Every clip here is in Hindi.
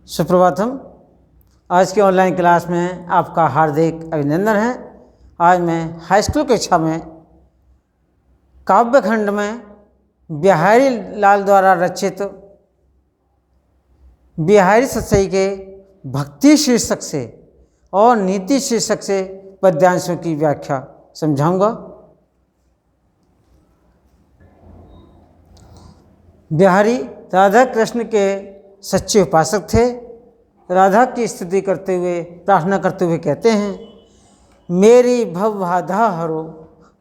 सुप्रभातम। आज की ऑनलाइन क्लास में आपका हार्दिक अभिनंदन है। आज मैं हाई स्कूल कक्षा में काव्यखंड में बिहारी लाल द्वारा रचित बिहारी सतसई के भक्ति शीर्षक से और नीति शीर्षक से पद्यांशों की व्याख्या समझाऊंगा। बिहारी राधा कृष्ण के सच्चे उपासक थे। राधा की स्तुति करते हुए, प्रार्थना करते हुए कहते हैं, मेरी भव बाधा हरो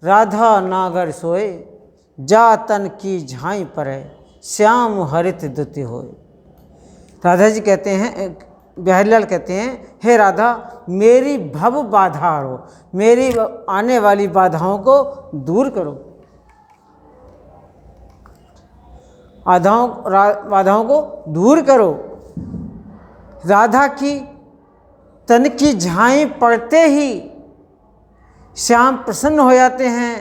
राधा नागर सोए, जा तन की झाई परे श्याम हरित दुति होए। राधा जी कहते हैं, बिहारी लाल कहते हैं, हे राधा मेरी भव बाधा हरो, मेरी आने वाली बाधाओं को दूर करो, बाधाओं को दूर करो। राधा की तन की झाई पड़ते ही श्याम प्रसन्न हो जाते हैं।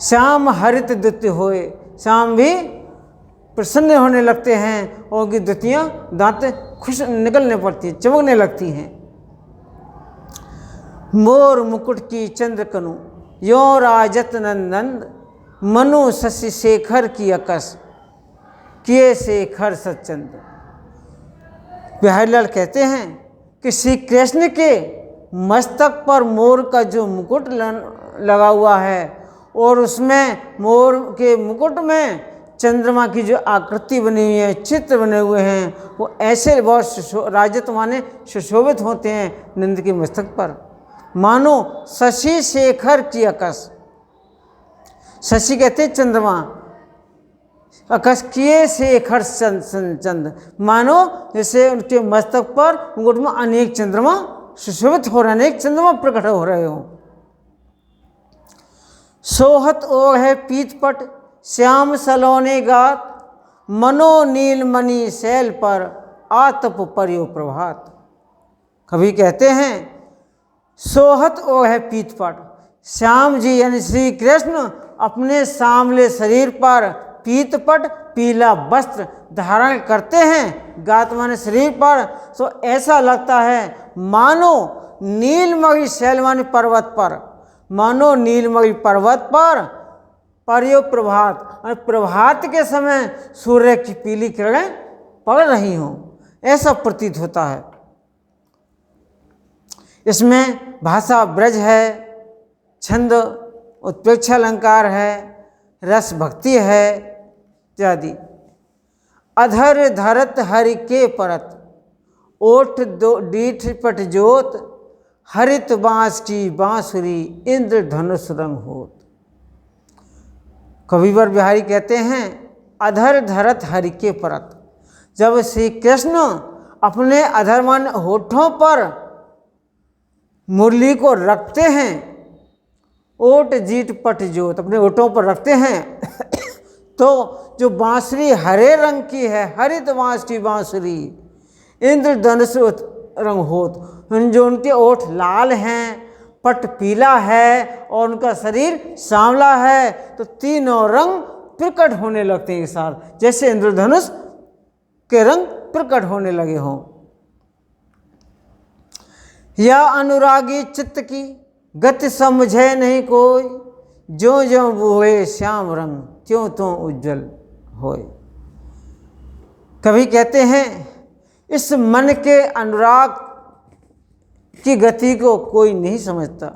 श्याम हरित द्युति होए, श्याम भी प्रसन्न होने लगते हैं और उनकी द्युतियाँ दांत खुश निकलने पड़ती हैं, चमकने लगती हैं। मोर मुकुट की चंद्रकनु यो राजत नंदन, मनु शशि शेखर की अकस किए शेखर सच्चंद। बिहारी लाल कहते हैं कि श्री कृष्ण के मस्तक पर मोर का जो मुकुट लगा हुआ है और उसमें मोर के मुकुट में चंद्रमा की जो आकृति बनी हुई है, चित्र बने हुए हैं, वो ऐसे बहुत राजत माने सुशोभित होते हैं नंद के मस्तक पर, मानो शशि शेखर की अकस। शशि कहते हैं चंद्रमा, अकस किए शेखर चंद, मानो जैसे उनके मस्तक पर मुकुट में अनेक चंद्रमा सुशोभित हो रहे, अनेक चंद्रमा प्रकट हो रहे हो। सोहत ओ है पीतपट श्याम सलोने गात, मनो नील मणि शैल पर आतप पर्यो प्रभात। कवि कहते हैं, सोहत ओ है पीतपट, श्याम जी यानी श्री कृष्ण अपने सांवले शरीर पर पीतपट पीला वस्त्र धारण करते हैं, गात माने शरीर पर, तो ऐसा लगता है मानो नीलमणि शैल माने पर्वत पर, मानो नीलमणि पर्वत पर पर्यो प्रभात, प्रभात के समय सूर्य की पीली किरणें पड़ रही हों, ऐसा प्रतीत होता है। इसमें भाषा ब्रज है, छंद उत्प्रेक्षा अलंकार है, रस भक्ति है इत्यादि। अधर धरत हरि के परत, ओठ डीठ पट जोत, हरित बांस की बांसुरी इंद्र धनुष रंग होत। कविवर बिहारी कहते हैं, अधर धरत हरि के परत, जब श्री कृष्ण अपने अधर्मन होठों पर मुरली को रखते हैं, ओट जीट पट जोत अपने ओठों पर रखते हैं तो जो बांसुरी हरे रंग की है, हरित बांस की बांसुरी, इंद्रधनुष रंग होत, जो उनके ओठ लाल हैं, पट पीला है और उनका शरीर सांवला है, तो तीनों रंग प्रकट होने लगते हैं एक साथ, जैसे इंद्रधनुष के रंग प्रकट होने लगे हों। या अनुरागी चित्त की गति समझे नहीं कोई, जो जो बोए श्याम रंग त्यों त्यों उज्जवल होए। कवि कहते हैं, इस मन के अनुराग की गति को कोई नहीं समझता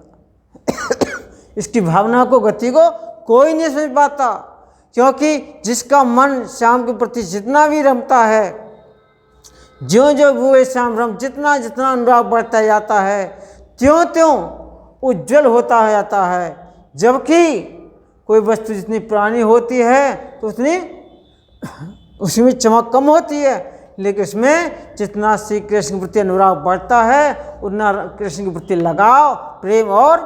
इसकी भावना को, गति को कोई नहीं समझ पाता, क्योंकि जिसका मन श्याम के प्रति जितना भी रमता है, ज्यों ज्यों वो श्याम रम, जितना जितना अनुराग बढ़ता जाता है, त्यों त्यों उज्जवल होता जाता है। जबकि कोई वस्तु जितनी पुरानी होती है तो उतनी उसमें चमक कम होती है, लेकिन इसमें जितना श्री कृष्ण के प्रति अनुराग बढ़ता है, उतना कृष्ण के प्रति लगाव प्रेम और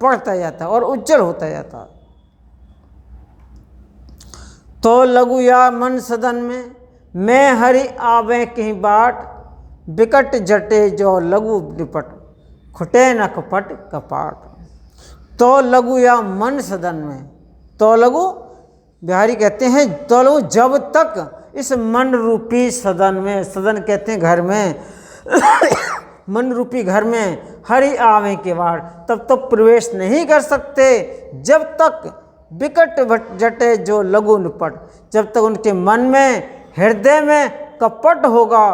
बढ़ता जाता है और उज्जवल होता जाता है। तो लघु या मन सदन में मैं हरि आवे कहीं बाट, बिकट जटे जो लघु निपट, खुटे न कपट कपाट। तो लघु या मन सदन में, तो लघु बिहारी कहते हैं, तो लघु जब तक इस मन रूपी सदन में, सदन कहते हैं घर में, मन रूपी घर में हरि आवे के वार, तब तक प्रवेश नहीं कर सकते जब तक विकट जटे जो लघु निपट, जब तक उनके मन में, हृदय में कपट होगा,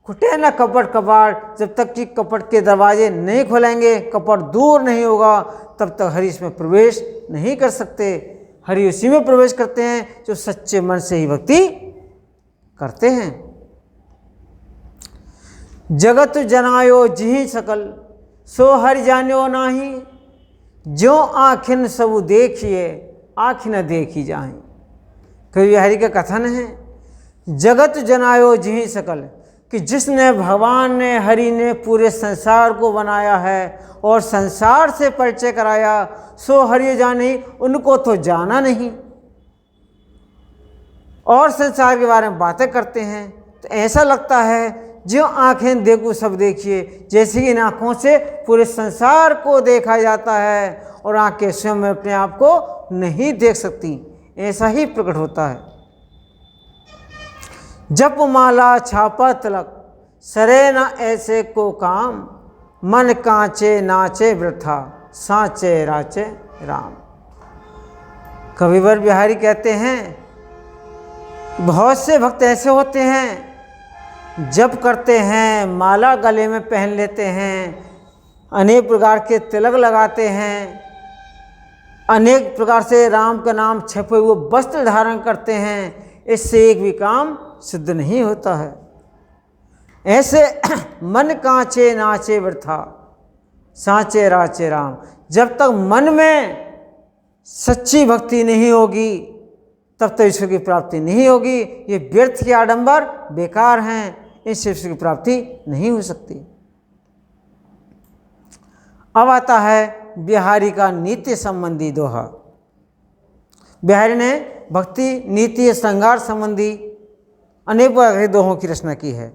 खुटे न कपट कपाट, जब तक कि कपट के दरवाजे नहीं खुलेंगे, कपट दूर नहीं होगा, तब तक हरि इसमें प्रवेश नहीं कर सकते। हरि उसी में प्रवेश करते हैं जो सच्चे मन से ही भक्ति करते हैं। जगत जनायो जिहि सकल, सो हरि जान्यो नाही, जो आँखिन सब देखिए, आँख न देखी जाए। कवि हरि का कथन है, जगत जनायो जिहि सकल, कि जिसने, भगवान ने, हरि ने पूरे संसार को बनाया है और संसार से परिचय कराया, सो हरि जाने, उनको तो जाना नहीं और संसार के बारे में बातें करते हैं। तो ऐसा लगता है जो आँखें देखो सब देखिए, जैसे कि इन आँखों से पूरे संसार को देखा जाता है और आँखें स्वयं में अपने आप को नहीं देख सकती, ऐसा ही प्रकट होता है। जप माला छापा तिलक, सरे न ऐसे को काम, मन कांचे नाचे वृथा, सांचे राचे राम। कविवर बिहारी कहते हैं, बहुत से भक्त ऐसे होते हैं, जप करते हैं, माला गले में पहन लेते हैं, अनेक प्रकार के तिलक लगाते हैं, अनेक प्रकार से राम का नाम छपे हुए वस्त्र धारण करते हैं, इससे एक भी काम सिद्ध नहीं होता है। ऐसे मन कांचे नाचे वृथा, सांचे राचे राम। जब तक मन में सच्ची भक्ति नहीं होगी तब तक ईश्वर की प्राप्ति नहीं होगी। ये व्यर्थ के आडंबर बेकार हैं, इससे ईश्वर की प्राप्ति नहीं हो सकती। अब आता है बिहारी का नीति संबंधी दोहा। बिहारी ने भक्ति, नीति, श्रृंगार संबंधी अनेक प्रकार के दोहों की रचना की है।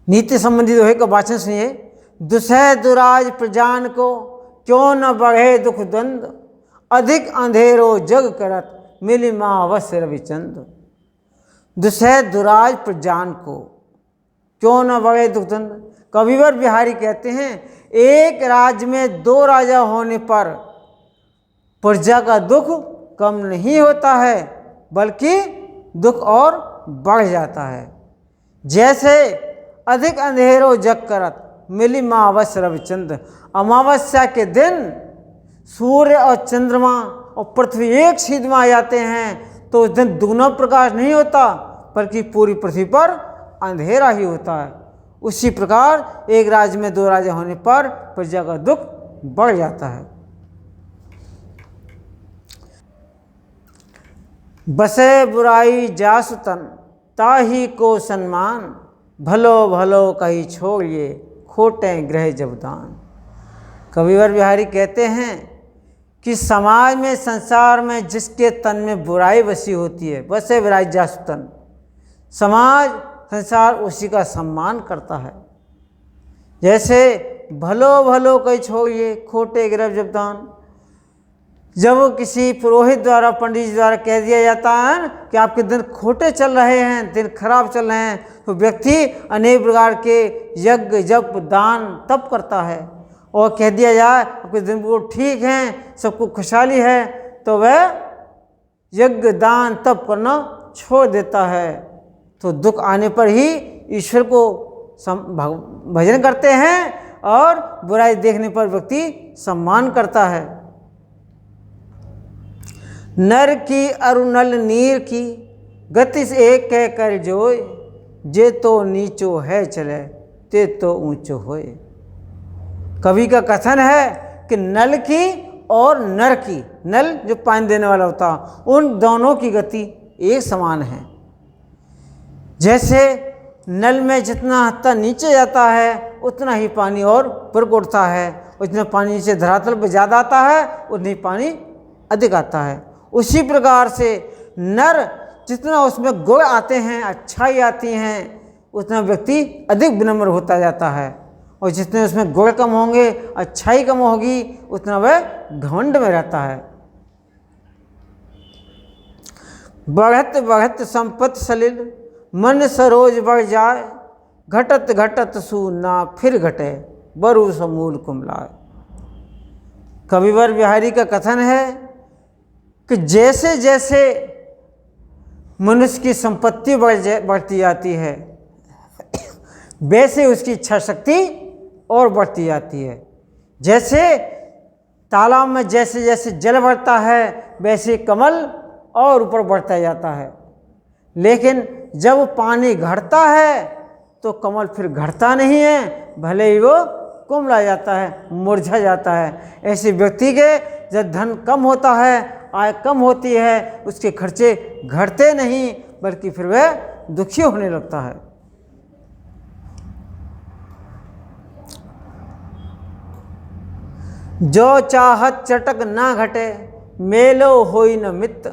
नीति संबंधी दोहे का वाचन सुनिए। दुसह दुराज प्रजान को, क्यों न बढ़े दुख द्वंद, अधिक अंधेरो जग करत, मिली माँ अवश्य रविचंद। दुसह दुराज प्रजान को, क्यों न बढ़े दुख द्वंद। कविवर बिहारी कहते हैं, एक राज्य में दो राजा होने पर प्रजा का दुख कम नहीं होता है, बल्कि दुख और बढ़ जाता है। जैसे अधिक अंधेरो जग करत, मिली माँ अवश्य रविचंद्र। अमावस्या के दिन सूर्य और चंद्रमा और पृथ्वी एक सीध में आ जाते हैं तो उस दिन दुगना प्रकाश नहीं होता, बल्कि पूरी पृथ्वी पर अंधेरा ही होता है। उसी प्रकार एक राज्य में दो राजा होने पर प्रजा का दुख बढ़ जाता है। बसे बुराई जासु तन, ताही को सम्मान, भलो भलो कही छोड़िए, खोटे ग्रह जबदान। कविवर बिहारी कहते हैं कि समाज में, संसार में जिसके तन में बुराई बसी होती है, बसे बुराई जासु तन, समाज संसार उसी का सम्मान करता है। जैसे भलो भलो कही छोड़िए, खोटे ग्रह जबदान। जब किसी पुरोहित द्वारा, पंडित जी द्वारा कह दिया जाता है कि आपके दिन खोटे चल रहे हैं, दिन खराब चल रहे हैं, तो व्यक्ति अनेक प्रकार के यज्ञ जप दान तप करता है। और कह दिया जाए आपके दिन बिल्कुल ठीक हैं, सबको खुशहाली है, तो वह यज्ञ दान तप करना छोड़ देता है। तो दुख आने पर ही ईश्वर को भजन करते हैं और बुराई देखने पर व्यक्ति सम्मान करता है। नर की अरुणल नीर की, गति से एक कह कर जोय, जे तो नीचो है चले, ते तो ऊंचो होए। कवि का कथन है कि नल की और नर की, नल जो पानी देने वाला होता, उन दोनों की गति एक समान है। जैसे नल में जितना हत्था नीचे जाता है उतना ही पानी और ऊपर को उठता है, उतना पानी नीचे धरातल पर ज़्यादा आता है, उतना ही पानी अधिक आता है। उसी प्रकार से नर जितना उसमें गुण आते हैं, अच्छाई आती हैं, उतना व्यक्ति अधिक विनम्र होता जाता है। और जितने उसमें गुण कम होंगे, अच्छाई कम होगी, उतना वह घमंड में रहता है। बढ़त बढ़त संपत सलिल, मन सरोज बढ़ जाए, घटत घटत सु ना फिर घटे, बरु समूल कुमलाए। कविवर बिहारी का कथन है कि जैसे जैसे मनुष्य की संपत्ति बढ़ती जाती है, वैसे उसकी इच्छा शक्ति और बढ़ती जाती है। जैसे तालाब में जैसे जैसे जल बढ़ता है, वैसे कमल और ऊपर बढ़ता जाता है। लेकिन जब पानी घटता है तो कमल फिर घटता नहीं है, भले ही वो कुम्हला जाता है, मुरझा जाता है। ऐसे व्यक्ति के जब धन कम होता है, आय कम होती है, उसके खर्चे घटते नहीं बल्कि फिर वह दुखी होने लगता है। जो चाहत चटक ना घटे, मेलो होई न मित्त,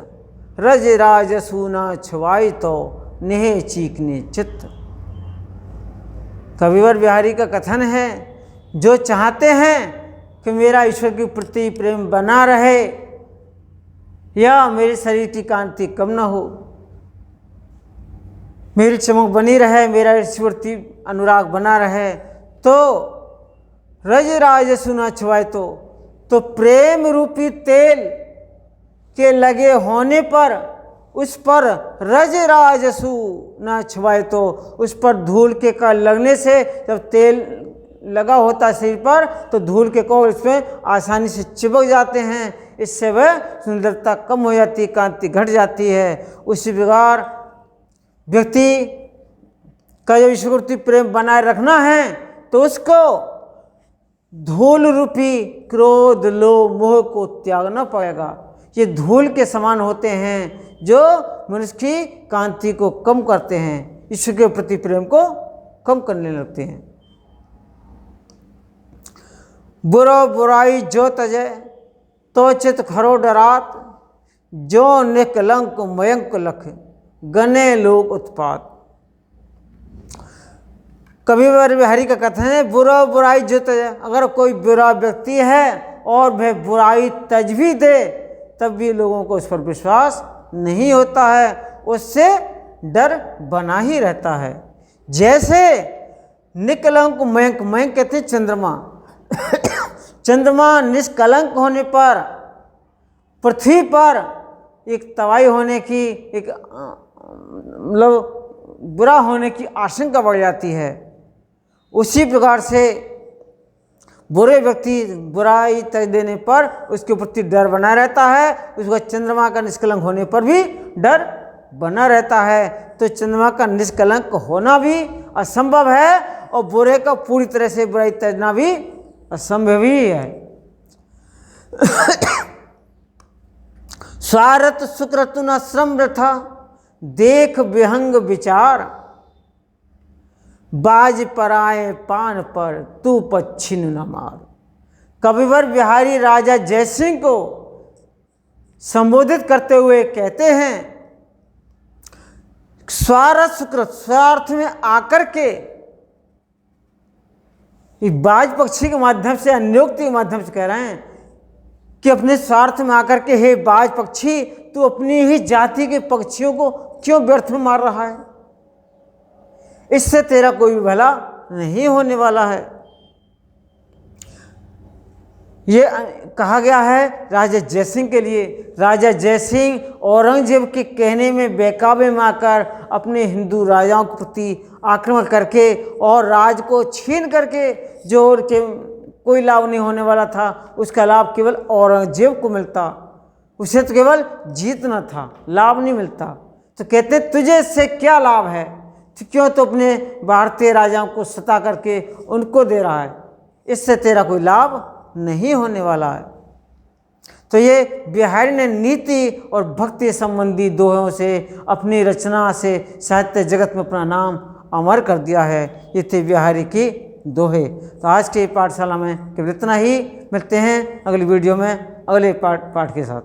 रज राज सूना छुआई तो नेह चीकने चित्त। कविवर बिहारी का कथन है, जो चाहते हैं कि मेरा ईश्वर के प्रति प्रेम बना रहे या मेरे शरीर की कांति कम न हो, मेरी चमक बनी रहे, मेरा ईश्वर की अनुराग बना रहे, तो रज राज सुना छुआए तो प्रेम रूपी तेल के लगे होने पर उस पर रज राज सु ना छुआए, तो उस पर धूल के कण लगने से, जब तेल लगा होता है शरीर पर तो धूल के कण इसमें आसानी से चिपक जाते हैं, इससे वह सुंदरता कम हो जाती है, कांति घट जाती है। उसी प्रकार व्यक्ति का जब ईश्वर के प्रति प्रेम बनाए रखना है तो उसको धूल रूपी क्रोध लोभ मोह को त्यागना पड़ेगा। ये धूल के समान होते हैं जो मनुष्य की कांति को कम करते हैं, ईश्वर के प्रति प्रेम को कम करने लगते हैं। बुरो बुराई जो तजे तो चित खरो डरात, जो निकलंक मयंक लख गने लोग उत्पात। कविवर बिहारी का कथन है, बुरा बुराई जो तजे, अगर कोई बुरा व्यक्ति है और वह बुराई तज भी दे तब भी लोगों को उस पर विश्वास नहीं होता है, उससे डर बना ही रहता है। जैसे निकलंक मयंक, मयंक कहते हैं चंद्रमा, चंद्रमा निष्कलंक होने पर पृथ्वी पर एक तबाही होने की, एक मतलब बुरा होने की आशंका बढ़ जाती है। उसी प्रकार से बुरे व्यक्ति बुराई तज देने पर उसके प्रति डर बना रहता है, उसका चंद्रमा का निष्कलंक होने पर भी डर बना रहता है। तो चंद्रमा का निष्कलंक होना भी असंभव है और बुरे का पूरी तरह से बुराई तजना भी असंभव ही है। स्वारत सुकृतु न श्रम वृथा, देख विहंग विचार, बाज पराए पान पर तू पच्छिन न मार। कविवर बिहारी राजा जयसिंह को संबोधित करते हुए कहते हैं, स्वार्थ सुकृत, स्वार्थ में आकर के बाज पक्षी के माध्यम से, अन्योक्ति के माध्यम से कह रहे हैं कि अपने स्वार्थ में आकर के, हे बाज पक्षी, तू अपनी ही जाति के पक्षियों को क्यों व्यर्थ में मार रहा है, इससे तेरा कोई भी भला नहीं होने वाला है। ये कहा गया है राजा जयसिंह के लिए। राजा जयसिंह औरंगजेब के कहने में बेकाबू में आकर अपने हिंदू राजाओं के प्रति आक्रमण करके और राज को छीन करके, जो उनके कोई लाभ नहीं होने वाला था, उसका लाभ केवल औरंगजेब को मिलता, उसे तो केवल जीतना था, लाभ नहीं मिलता। तो कहते तुझे इससे क्या लाभ है, तो क्यों तो अपने भारतीय राजाओं को सता करके उनको दे रहा है, इससे तेरा कोई लाभ नहीं होने वाला है। तो ये बिहारी ने नीति और भक्ति संबंधी दोहों से, अपनी रचना से साहित्य जगत में अपना नाम अमर कर दिया है। ये थे बिहारी की दोहे। तो आज की पाठशाला में केवल इतना ही। मिलते हैं अगली वीडियो में अगले पाठ के साथ।